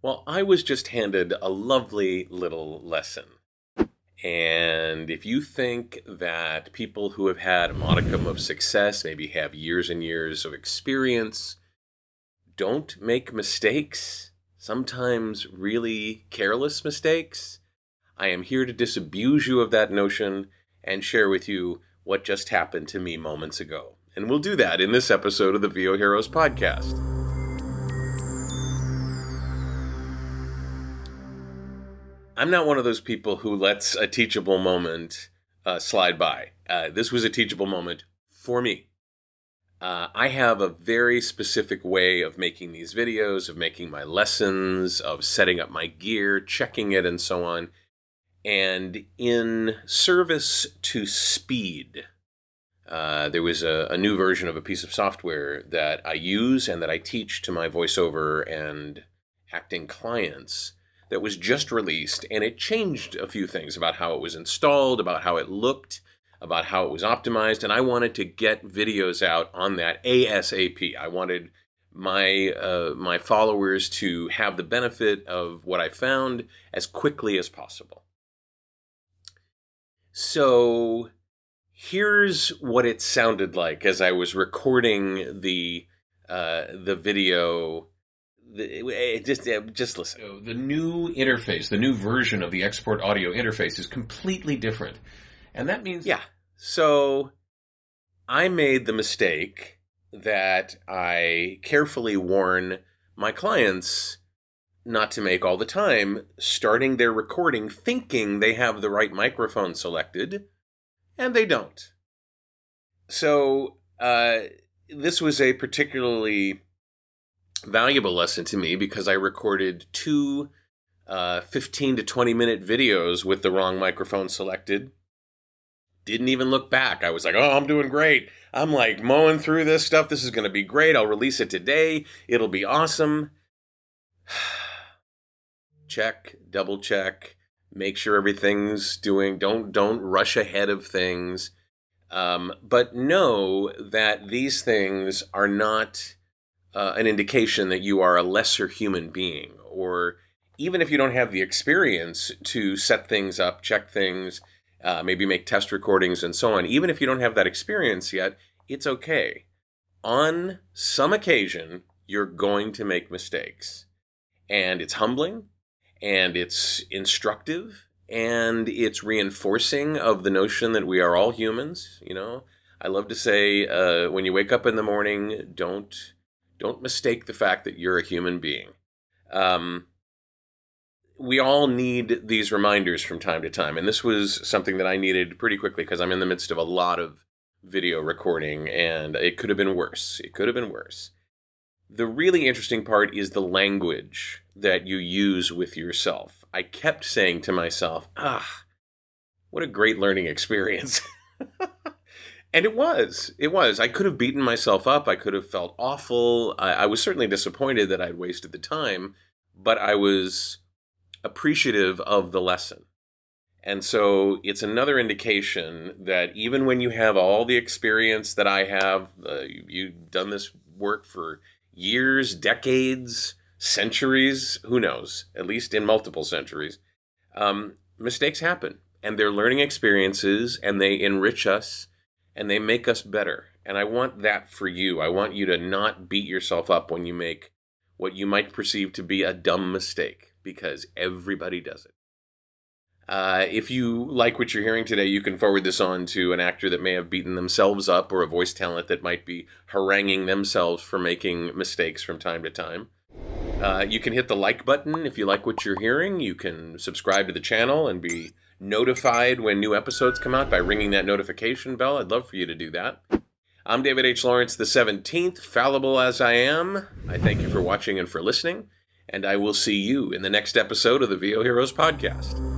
Well, I was just handed a lovely little lesson. And if you think that people who have had a modicum of success, maybe have years and years of experience, don't make mistakes, sometimes really careless mistakes, I am here to disabuse you of that notion and share with you what just happened to me moments ago. And we'll do that in this episode of the VOHeroes podcast. I'm not one of those people who lets a teachable moment slide by. This was a teachable moment for me. I have a very specific way of making these videos, of making my lessons, of setting up my gear, checking it, and so on. And in service to speed, there was a new version of a piece of software that I use and that I teach to my voiceover and acting clients that was just released, and it changed a few things about how it was installed, about how it looked, about how it was optimized, and I wanted to get videos out on that ASAP. I wanted my followers to have the benefit of what I found as quickly as possible. So here's what it sounded like as I was recording the video. Just listen. So the new interface, the new version of the export audio interface is completely different. And that means... Yeah. So I made the mistake that I carefully warn my clients not to make all the time, starting their recording thinking they have the right microphone selected, and they don't. So this was a particularly valuable lesson to me because I recorded two 15 to 20 minute videos with the wrong microphone selected. Didn't even look back. I was like, oh, I'm doing great. I'm like mowing through this stuff. This is going to be great. I'll release it today. It'll be awesome. Check, double check, make sure everything's doing, don't rush ahead of things. But know that these things are not an indication that you are a lesser human being, or even if you don't have the experience to set things up, check things, maybe make test recordings and so on, even if you don't have that experience yet, it's okay. On some occasion, you're going to make mistakes, and it's humbling, and it's instructive, and it's reinforcing of the notion that we are all humans. You know, I love to say, when you wake up in the morning, don't mistake the fact that you're a human being. We all need these reminders from time to time, and this was something that I needed pretty quickly because I'm in the midst of a lot of video recording, and it could have been worse. It could have been worse. The really interesting part is the language that you use with yourself. I kept saying to myself, what a great learning experience. And it was. I could have beaten myself up. I could have felt awful. I was certainly disappointed that I'd wasted the time, but I was appreciative of the lesson. And so it's another indication that even when you have all the experience that I have, you've done this work for years, decades, centuries, who knows, at least in multiple centuries, mistakes happen. And they're learning experiences, and they enrich us, and they make us better. And I want that for you. I want you to not beat yourself up when you make what you might perceive to be a dumb mistake, because everybody does it. If you like what you're hearing today, you can forward this on to an actor that may have beaten themselves up, or a voice talent that might be haranguing themselves for making mistakes from time to time. You can hit the like button if you like what you're hearing. You can subscribe to the channel and be notified when new episodes come out by ringing that notification bell. I'd love for you to do that. I'm David H. Lawrence the 17th, fallible as I am. I thank you for watching and for listening, and I will see you in the next episode of the VOHeroes podcast.